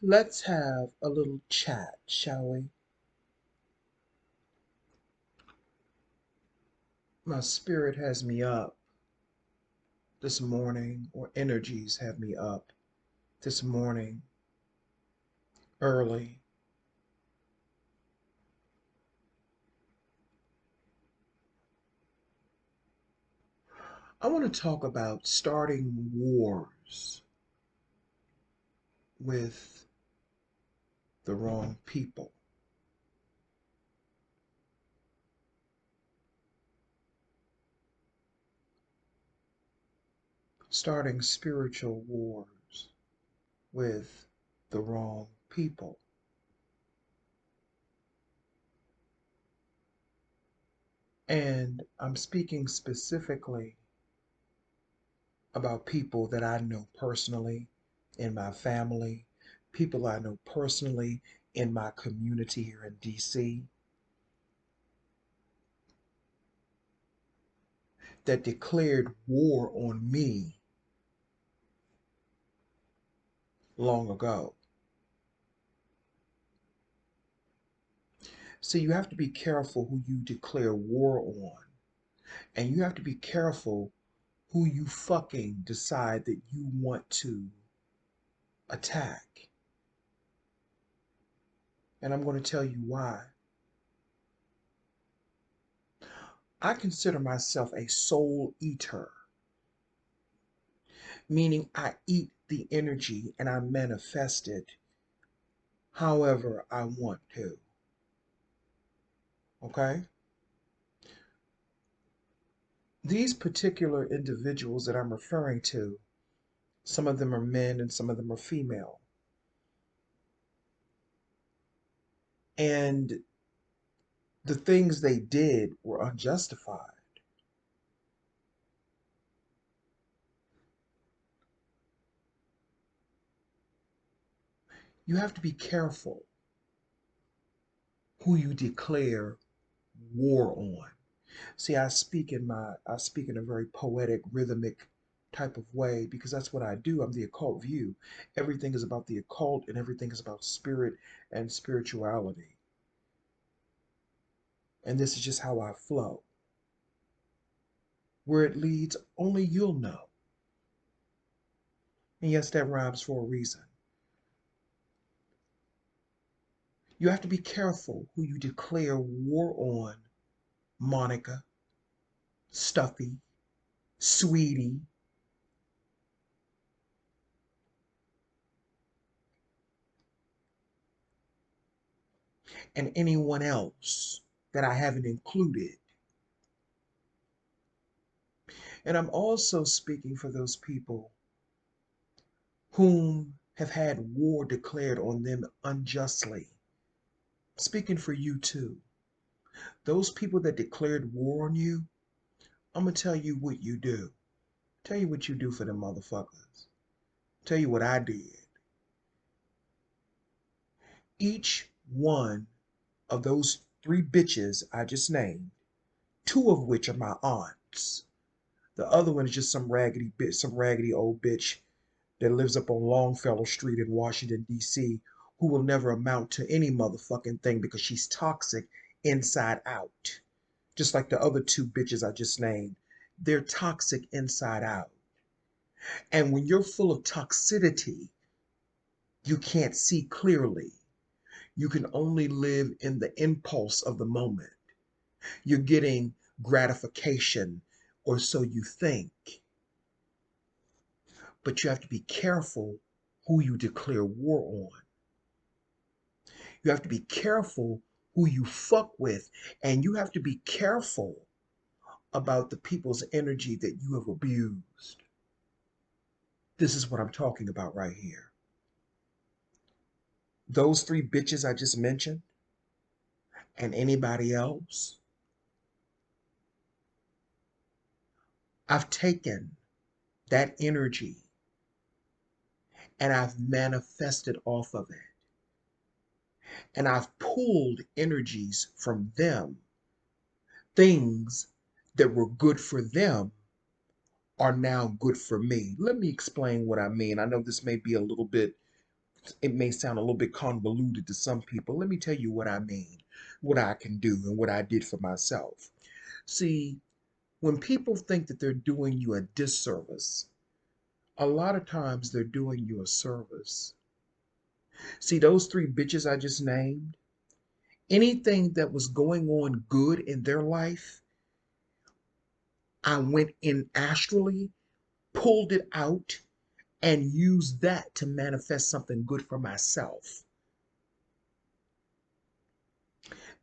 Let's have a little chat, shall we? My spirit has me up this morning, or energies have me up this morning early. I want to talk about starting wars with the wrong people. Starting spiritual wars with the wrong people. And I'm speaking specifically about people that I know personally in my family, people I know personally in my community here in DC that declared war on me long ago. So you have to be careful who you declare war on, and you have to be careful who you fucking decide that you want to attack. And I'm going to tell you why. I consider myself a soul eater, meaning I eat the energy and I manifest it however I want to. Okay? These particular individuals that I'm referring to, some of them are men and some of them are female. And the things they did were unjustified. You have to be careful who you declare war on. See, I speak in a very poetic, rhythmic type of way because that's what I do. I'm the occult view. Everything is about the occult and everything is about spirit and spirituality. And this is just how I flow. Where it leads, only you'll know. And yes, that rhymes for a reason. You have to be careful who you declare war on, Monica, Stuffy, Sweetie, and anyone else that I haven't included. And I'm also speaking for those people whom have had war declared on them unjustly. Speaking for you too. Those people that declared war on you, I'm going to tell you what you do. Tell you what you do for them motherfuckers. Tell you what I did. Each one of those three bitches I just named, two of which are my aunts. The other one is just some raggedy bitch, some raggedy old bitch that lives up on Longfellow Street in Washington, D.C., who will never amount to any motherfucking thing because she's toxic inside out. Just like the other two bitches I just named. They're toxic inside out. And when you're full of toxicity, you can't see clearly. You can only live in the impulse of the moment. You're getting gratification, or so you think. But you have to be careful who you declare war on. You have to be careful who you fuck with, and you have to be careful about the people's energy that you have abused. This is what I'm talking about right here. Those three bitches I just mentioned, and anybody else, I've taken that energy and I've manifested off of it. And I've pulled energies from them. Things that were good for them are now good for me. Let me explain what I mean. I know this may be a little bit It may sound a little bit convoluted to some people. Let me tell you what I mean, what I can do, and what I did for myself. See, when people think that they're doing you a disservice, a lot of times they're doing you a service. See, those three bitches I just named, anything that was going on good in their life, I went in astrally, pulled it out, and used that to manifest something good for myself.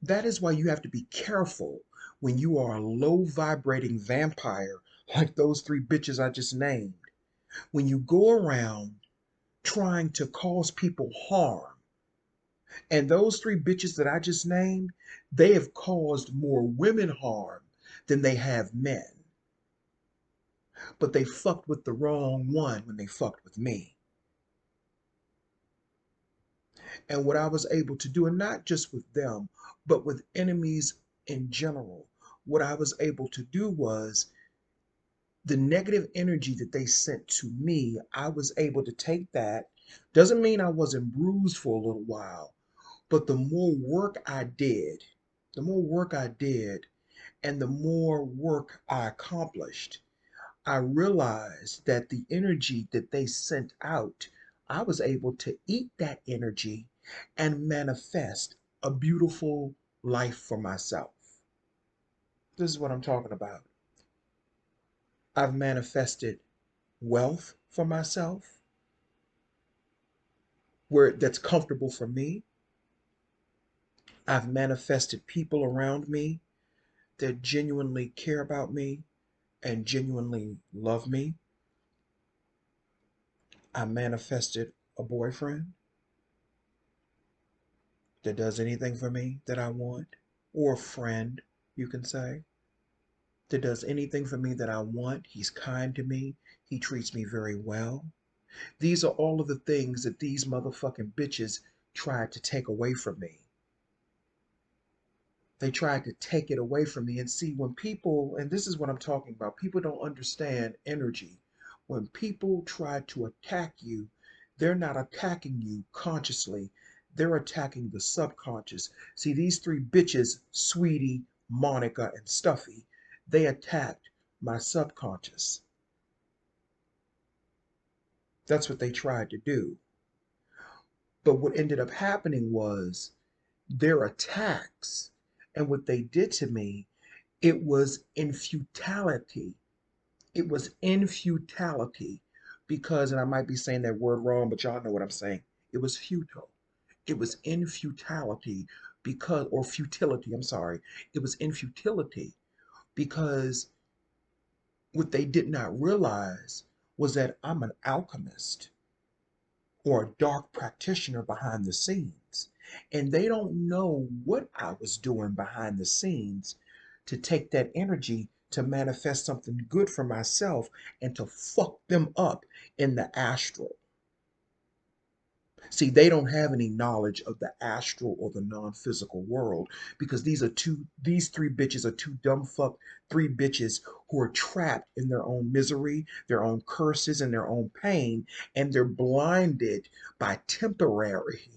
That is why you have to be careful when you are a low vibrating vampire like those three bitches I just named. When you go around trying to cause people harm, and those three bitches that I just named, they have caused more women harm than they have men. But they fucked with the wrong one when they fucked with me. And what I was able to do, and not just with them, but with enemies in general, what I was able to do was the negative energy that they sent to me, I was able to take that. Doesn't mean I wasn't bruised for a little while, but the more work I did, the more work I did, and the more work I accomplished, I realized that the energy that they sent out, I was able to eat that energy and manifest a beautiful life for myself. This is what I'm talking about. I've manifested wealth for myself where that's comfortable for me. I've manifested people around me that genuinely care about me and genuinely love me. I manifested a boyfriend that does anything for me that I want, or a friend, you can say, that does anything for me that I want. He's kind to me. He treats me very well. These are all of the things that these motherfucking bitches tried to take away from me. They tried to take it away from me. And see, when people, and this is what I'm talking about, people don't understand energy. When people try to attack you, they're not attacking you consciously, they're attacking the subconscious. See, these three bitches, Sweetie, Monica, and Stuffy, they attacked my subconscious. That's what they tried to do. But what ended up happening was their attacks and what they did to me, it was in futility. It was in futility because, and I might be saying that word wrong, but y'all know what I'm saying. It was futile. It was in futility because, or futility, I'm sorry. It was in futility because what they did not realize was that I'm an alchemist or a dark practitioner behind the scenes. And they don't know what I was doing behind the scenes to take that energy to manifest something good for myself and to fuck them up in the astral. See, they don't have any knowledge of the astral or the non-physical world because these three bitches are two dumb fuck three bitches who are trapped in their own misery, their own curses, and their own pain, and they're blinded by temporary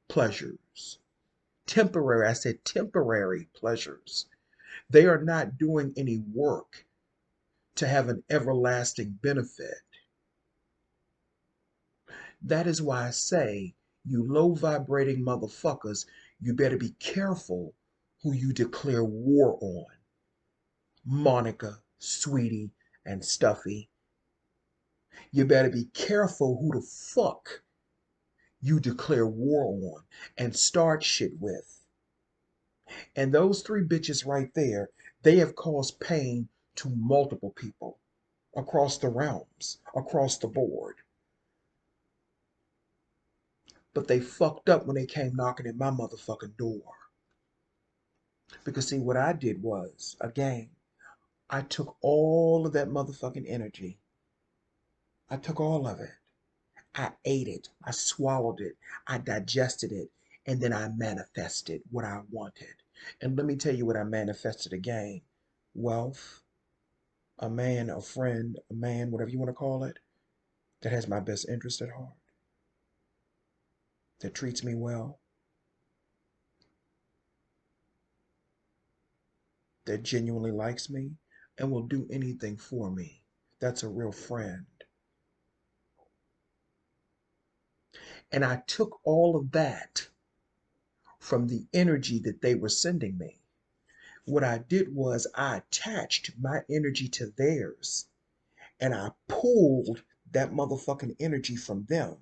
pleasures. Temporary, I said temporary pleasures. They are not doing any work to have an everlasting benefit. That is why I say, you low vibrating motherfuckers, you better be careful who you declare war on. Monica, Sweetie, and Stuffy. You better be careful who the fuck you declare war on and start shit with. And those three bitches right there, they have caused pain to multiple people across the realms, across the board. But they fucked up when they came knocking at my motherfucking door. Because see, what I did was, again, I took all of that motherfucking energy. I took all of it. I ate it. I swallowed it. I digested it. And then I manifested what I wanted. And let me tell you what I manifested again. Wealth, a man, a friend, a man, whatever you want to call it, that has my best interest at heart. that treats me well, that genuinely likes me, and will do anything for me. That's a real friend. And I took all of that from the energy that they were sending me. What I did was I attached my energy to theirs and I pulled that motherfucking energy from them.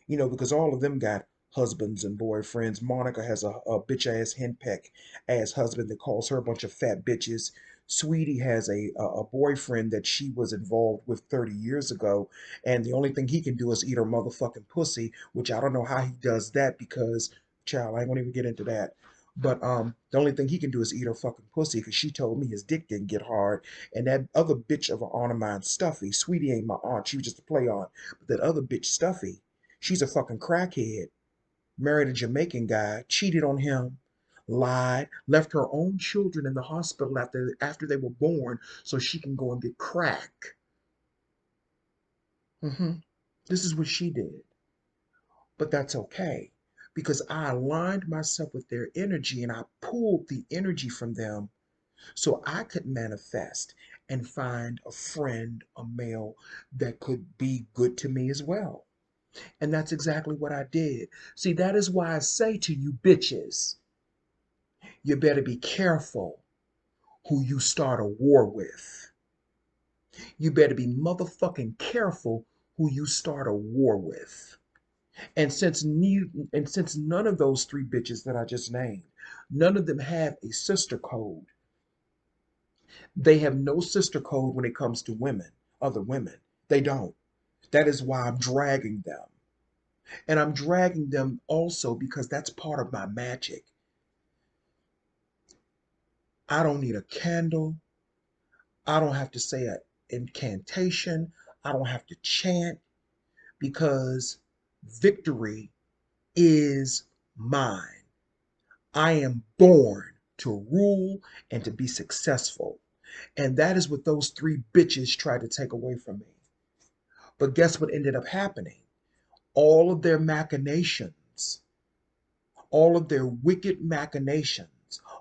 Because all of them got husbands and boyfriends. Monica has a bitch ass henpeck ass husband that calls her a bunch of fat bitches. Sweetie has a boyfriend that she was involved with 30 years ago, and the only thing he can do is eat her motherfucking pussy, which I don't know how he does that because, child, I ain't gonna even get into that. But the only thing he can do is eat her fucking pussy because she told me his dick didn't get hard. And that other bitch of an aunt of mine, Stuffy, Sweetie ain't my aunt, she was just a play on. But that other bitch, Stuffy, she's a fucking crackhead, married a Jamaican guy, cheated on him, lied, left her own children in the hospital after they were born so she can go and get crack. This is what she did. But that's okay because I aligned myself with their energy and I pulled the energy from them so I could manifest and find a friend, a male that could be good to me as well. And that's exactly what I did. See, that is why I say to you bitches, you better be careful who you start a war with. You better be motherfucking careful who you start a war with. And since none of those three bitches that I just named, none of them have a sister code. They have no sister code when it comes to women, other women. They don't. That is why I'm dragging them. And I'm dragging them also because that's part of my magic. I don't need a candle. I don't have to say an incantation. I don't have to chant because victory is mine. I am born to rule and to be successful. And that is what those three bitches tried to take away from me. But guess what ended up happening? All of their machinations, all of their wicked machinations,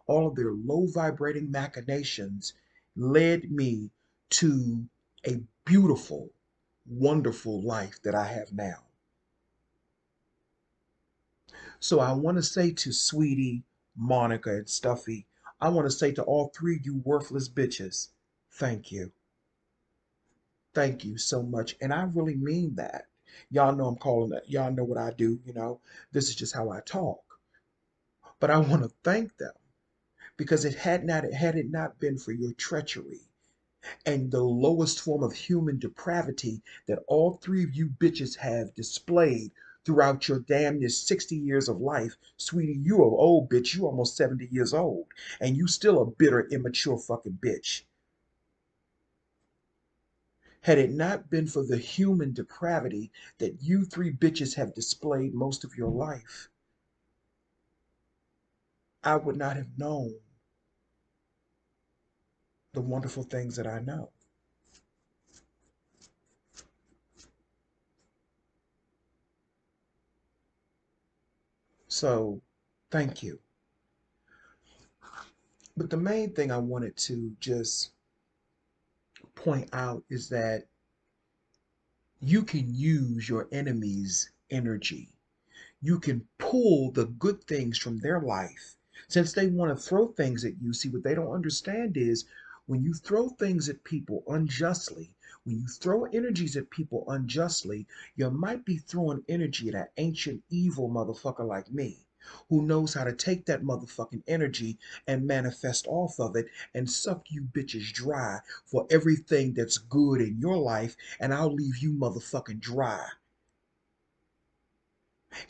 all of their low vibrating machinations led me to a beautiful, wonderful life that I have now. So I want to say to Sweetie, Monica, and Stuffy, I want to say to all three of you worthless bitches, thank you. Thank you so much. And I really mean that. Y'all know I'm calling it, y'all know what I do. This is just how I talk. But I want to thank them because had it not been for your treachery and the lowest form of human depravity that all three of you bitches have displayed throughout your damn near 60 years of life, Sweetie, you are old bitch. You almost 70 years old, and you still a bitter, immature fucking bitch. Had it not been for the human depravity that you three bitches have displayed most of your life, I would not have known the wonderful things that I know. So, thank you. But the main thing I wanted to just point out is that you can use your enemy's energy. You can pull the good things from their life. Since they want to throw things at you, see, what they don't understand is when you throw things at people unjustly, when you throw energies at people unjustly, you might be throwing energy at an ancient evil motherfucker like me who knows how to take that motherfucking energy and manifest off of it and suck you bitches dry for everything that's good in your life, and I'll leave you motherfucking dry.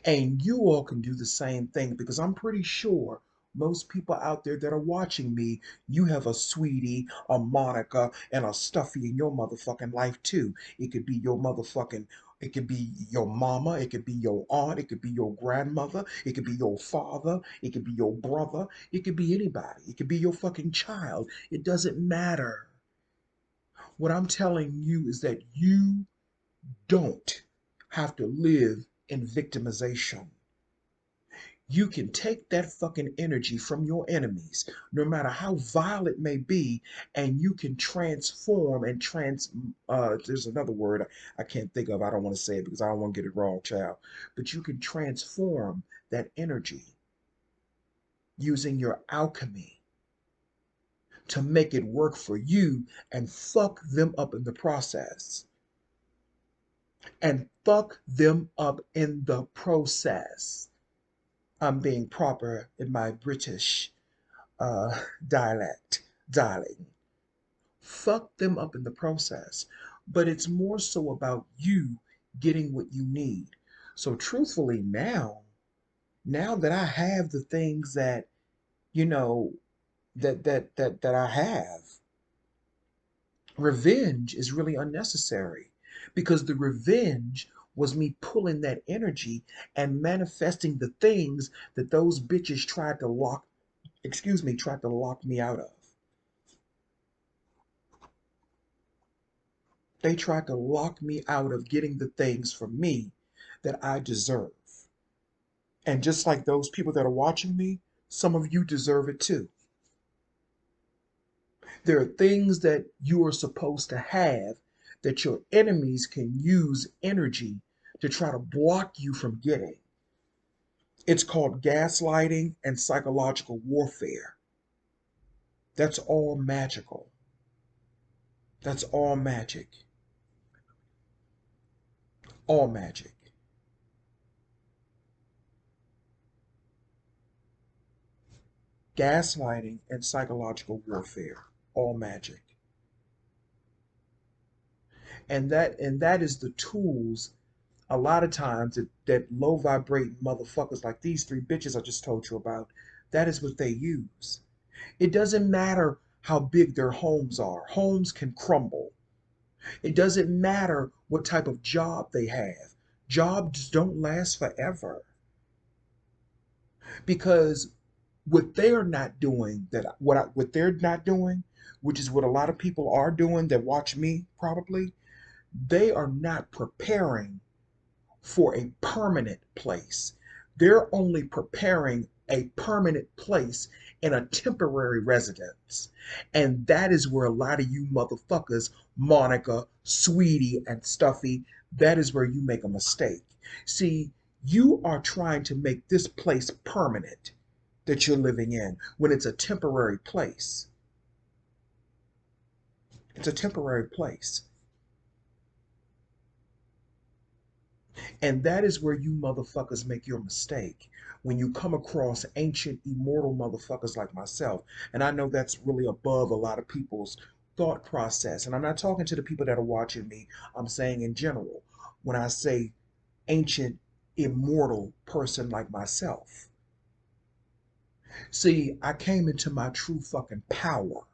And you all can do the same thing because I'm pretty sure most people out there that are watching me, you have a Sweetie, a Monica, and a Stuffy in your motherfucking life too. It could be your mama, it could be your aunt, it could be your grandmother, it could be your father, it could be your brother, it could be anybody, it could be your fucking child. It doesn't matter. What I'm telling you is that you don't have to live in victimization. you can take that fucking energy from your enemies, no matter how vile it may be, and you can transform and there's another word I can't think of. I don't want to say it because I don't want to get it wrong, child. But you can transform that energy using your alchemy to make it work for you and fuck them up in the process. And fuck them up in the process. I'm being proper in my British dialect, darling. Fuck them up in the process. But it's more so about you getting what you need. So truthfully, now that I have the things that, you know, that I have, revenge is really unnecessary because the revenge was me pulling that energy and manifesting the things that those bitches tried to lock me out of. They tried to lock me out of getting the things from me that I deserve. And just like those people that are watching me, some of you deserve it too. There are things that you are supposed to have that your enemies can use energy to try to block you from getting. It's called gaslighting and psychological warfare. That's all magical. That's all magic. All magic. Gaslighting and psychological warfare. All magic. And that is the tools a lot of times that low vibrating motherfuckers like these three bitches I just told you about, that is what they use. It doesn't matter how big their homes are. Homes can crumble. It doesn't matter what type of job they have. Jobs don't last forever because what they're not doing what they're not doing, which is what a lot of people are doing that watch me probably, they are not preparing for a permanent place. They're only preparing a permanent place in a temporary residence. And that is where a lot of you motherfuckers, Monica, Sweetie, and Stuffy, that is where you make a mistake. See, you are trying to make this place permanent that you're living in when it's a temporary place. It's a temporary place. And that is where you motherfuckers make your mistake when you come across ancient, immortal motherfuckers like myself. And I know that's really above a lot of people's thought process. And I'm not talking to the people that are watching me, I'm saying in general, when I say ancient, immortal person like myself. See, I came into my true fucking power.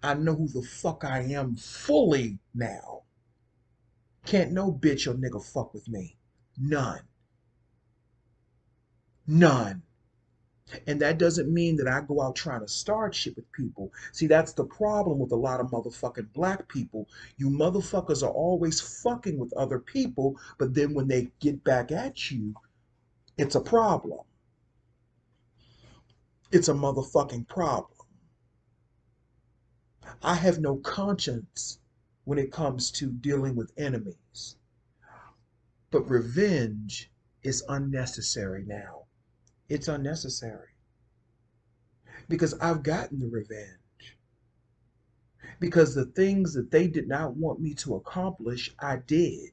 I know who the fuck I am fully now. Can't no bitch or nigga fuck with me. None. None. And that doesn't mean that I go out trying to start shit with people. See, that's the problem with a lot of motherfucking black people. You motherfuckers are always fucking with other people, but then when they get back at you, it's a problem. It's a motherfucking problem. I have no conscience when it comes to dealing with enemies. But revenge is unnecessary now. It's unnecessary because I've gotten the revenge. Because the things that they did not want me to accomplish, I did.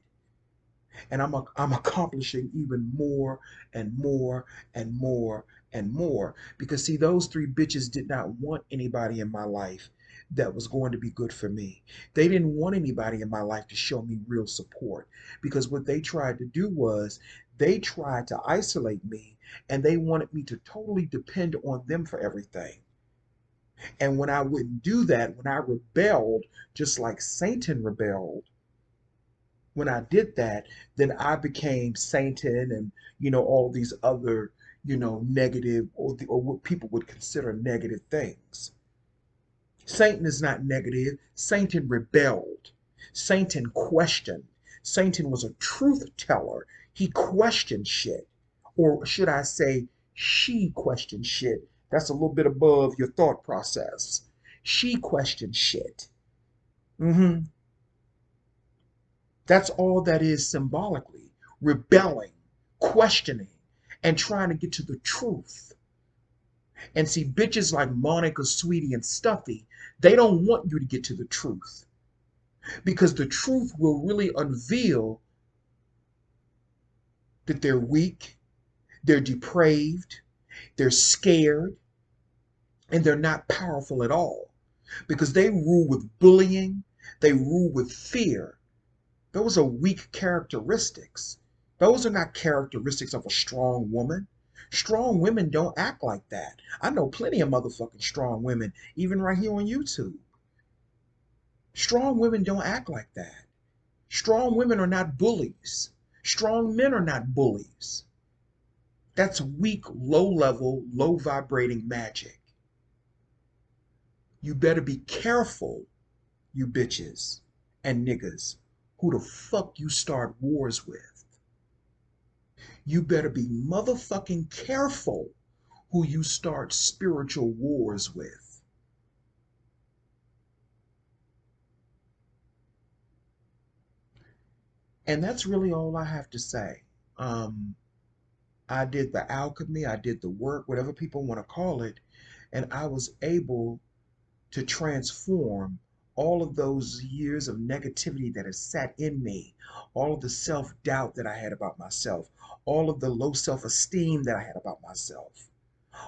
And I'm accomplishing even more and more and more and more. Because, see, those three bitches did not want anybody in my life that was going to be good for me. They didn't want anybody in my life to show me real support. Because what they tried to do was they tried to isolate me and they wanted me to totally depend on them for everything. And when I wouldn't do that, when I rebelled, just like Satan rebelled, when I did that, then I became Satan and, all these other, negative or what people would consider negative things. Satan is not negative. Satan rebelled. Satan questioned. Satan was a truth teller. He questioned shit. Or should I say, She questions shit. That's a little bit above your thought process. She questions shit. hmm That's all that is symbolically. Rebelling, questioning, and trying to get to the truth. And see, bitches like Monica, Sweetie, and Stuffy, they don't want you to get to the truth because the truth will really unveil that they're weak, they're depraved, they're scared, and they're not powerful at all because they rule with bullying, they rule with fear. Those are weak characteristics. Those are not characteristics of a strong woman. Strong women don't act like that. I know plenty of motherfucking strong women, even right here on YouTube. Strong women don't act like that. Strong women are not bullies. Strong men are not bullies. That's weak, low level, low vibrating magic. You better be careful, you bitches and niggas, who the fuck you start wars with. You better be motherfucking careful who you start spiritual wars with. And that's really all I have to say. Um, I did the alchemy, I did the work, whatever people want to call it, and I was able to transform all of those years of negativity that has sat in me, all of the self doubt that I had about myself, all of the low self esteem that I had about myself,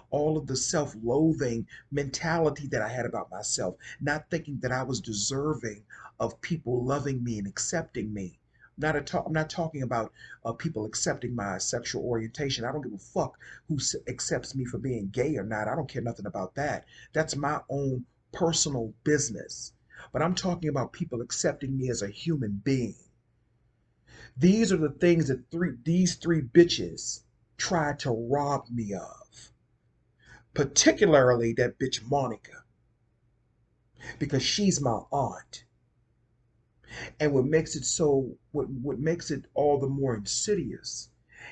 all of the self loathing mentality that I had about myself, not thinking that I was deserving of people loving me and accepting me. I'm not talking about people accepting my sexual orientation. I don't give a fuck who accepts me for being gay or not. I don't care nothing about that. That's my own personal business. But I'm talking about people accepting me as a human being. These are the things that these three bitches tried to rob me of, particularly that bitch Monica, because she's my aunt. And what makes it all the more insidious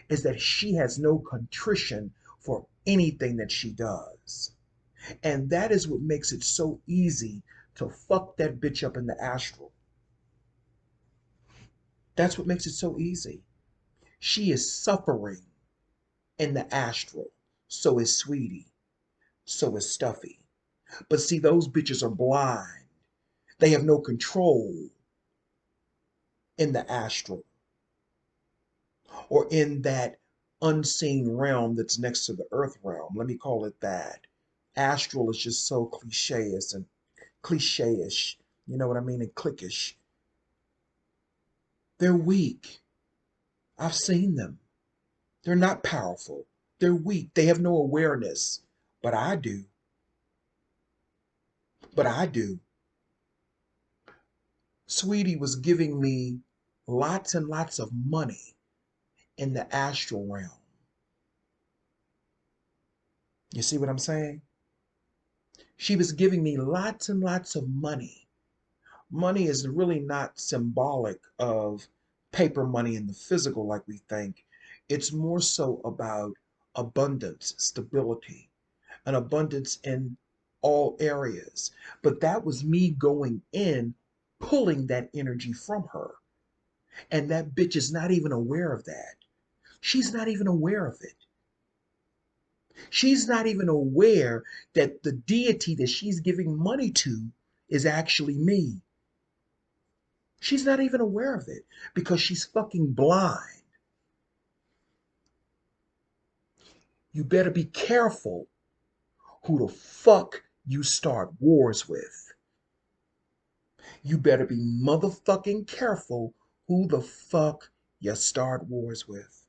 is that she has no contrition for anything that she does. And that is what makes it so easy to fuck that bitch up in the astral. That's what makes it so easy. She is suffering in the astral. So is Sweetie. So is Stuffy. But see, those bitches are blind. They have no control in the astral or in that unseen realm that's next to the earth realm. Let me call it that. Astral is just so cliche-ish. You know what I mean? And cliquish. They're weak. I've seen them. They're not powerful. They're weak. They have no awareness. But I do. But I do. Sweetie was giving me lots and lots of money in the astral realm. You see what I'm saying? She was giving me lots and lots of money. Money is really not symbolic of paper money in the physical like we think. It's more so about abundance, stability, an abundance in all areas. But that was me going in, pulling that energy from her. And that bitch is not even aware of that. She's not even aware of it. She's not even aware that the deity that she's giving money to is actually me. She's not even aware of it because she's fucking blind. You better be careful who the fuck you start wars with. You better be motherfucking careful who the fuck you start wars with.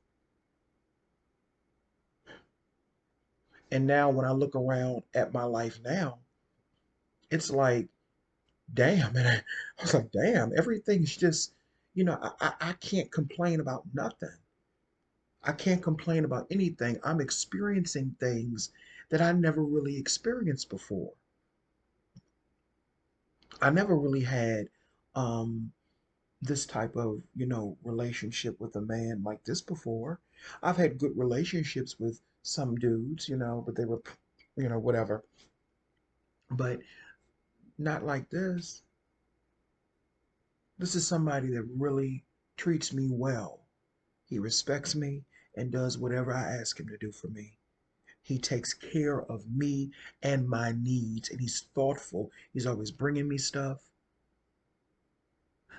And now when I look around at my life now, it's like, damn. And I was like, damn, everything's just, I can't complain about nothing. I can't complain about anything. I'm experiencing things that I never really experienced before. I never really had um, this type of, relationship with a man like this before. I've had good relationships with some dudes, but they were, whatever. But not like this. This is somebody that really treats me well. He respects me and does whatever I ask him to do for me. He takes care of me and my needs, and he's thoughtful. He's always bringing me stuff.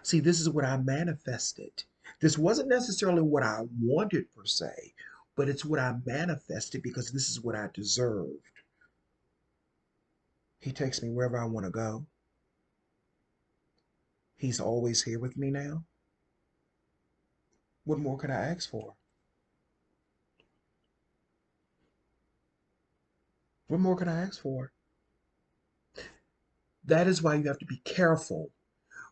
See, this is what I manifested. This wasn't necessarily what I wanted per se, but it's what I manifested because this is what I deserved. He takes me wherever I want to go. He's always here with me now. What more could I ask for? What more could I ask for? That is why you have to be careful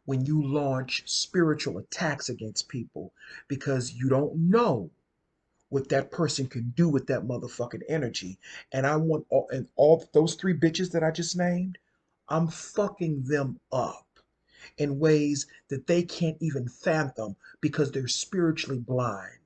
when you launch spiritual attacks against people because you don't know what that person can do with that motherfucking energy. And I want all those three bitches that I just named, I'm fucking them up in ways that they can't even fathom because they're spiritually blind.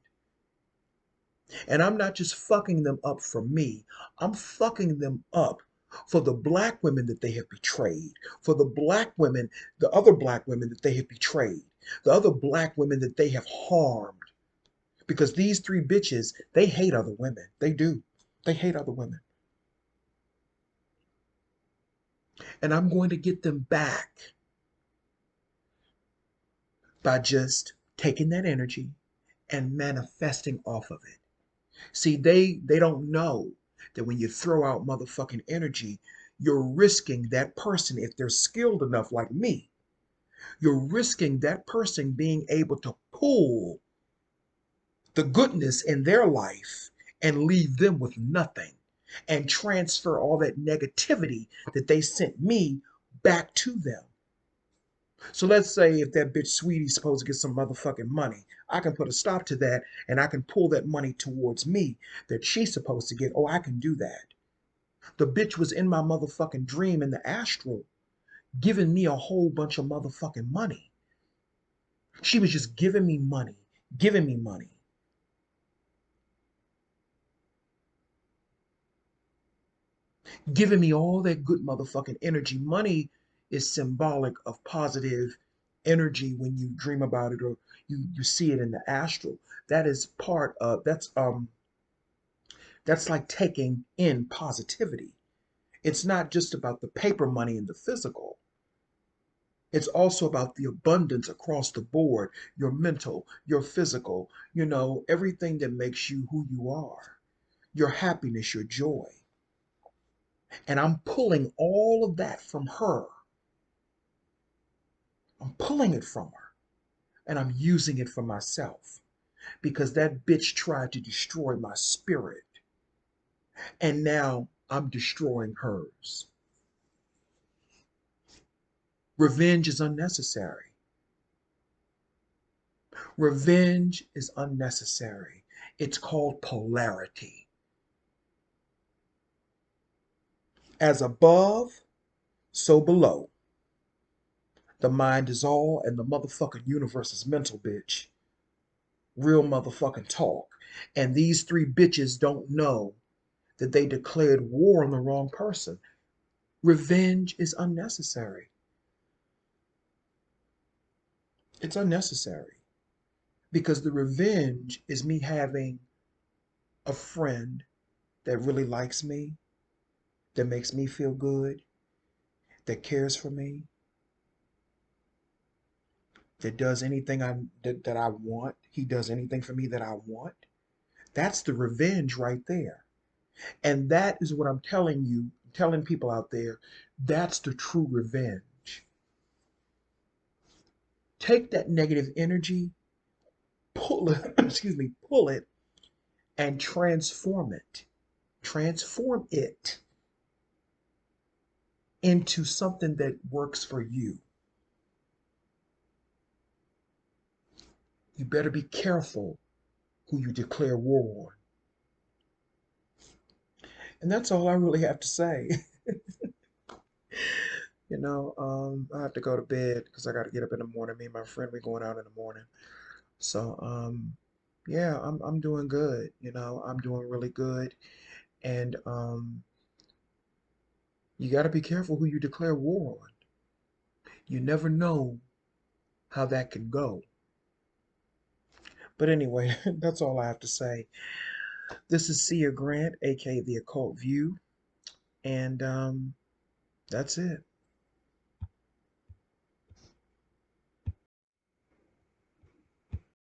And I'm not just fucking them up for me, I'm fucking them up for the black women that they have betrayed, for the black women, the other black women that they have betrayed, the other black women that they have harmed. Because these three bitches, they hate other women. They do. They hate other women. And I'm going to get them back by just taking that energy and manifesting off of it. See, they don't know that when you throw out motherfucking energy, you're risking that person, if they're skilled enough like me, you're risking that person being able to pull the goodness in their life and leave them with nothing and transfer all that negativity that they sent me back to them. So let's say if that bitch Sweetie's supposed to get some motherfucking money, I can put a stop to that and I can pull that money towards me that she's supposed to get. Oh, I can do that. The bitch was in my motherfucking dream in the astral, giving me a whole bunch of motherfucking money. She was just giving me money, giving me money. Giving me all that good motherfucking energy. Money is symbolic of positive energy when you dream about it or you see it in the astral. That is part of that's like taking in positivity. It's not just about the paper money and the physical. It's also about the abundance across the board, your mental, your physical, everything that makes you who you are, your happiness, your joy. And I'm pulling all of that from her. I'm pulling it from her and I'm using it for myself because that bitch tried to destroy my spirit and now I'm destroying hers. Revenge is unnecessary. Revenge is unnecessary. It's called polarity. As above, so below. The mind is all and the motherfucking universe is mental, bitch. Real motherfucking talk. And these three bitches don't know that they declared war on the wrong person. Revenge is unnecessary. It's unnecessary because the revenge is me having a friend that really likes me, that makes me feel good, that cares for me, that does anything that I want. He does anything for me that I want. That's the revenge right there. And that is what I'm telling you, telling people out there, that's the true revenge. Take that negative energy, pull it, excuse me, pull it and transform it. Transform it into something that works for you. You better be careful who you declare war on. And that's all I really have to say. I have to go to bed because I got to get up in the morning. Me and my friend, we going out in the morning. So, yeah, I'm doing good. I'm doing really good. And you got to be careful who you declare war on. You never know how that can go. But anyway, that's all I have to say. This is Sia Grant, aka The Occult View, and that's it.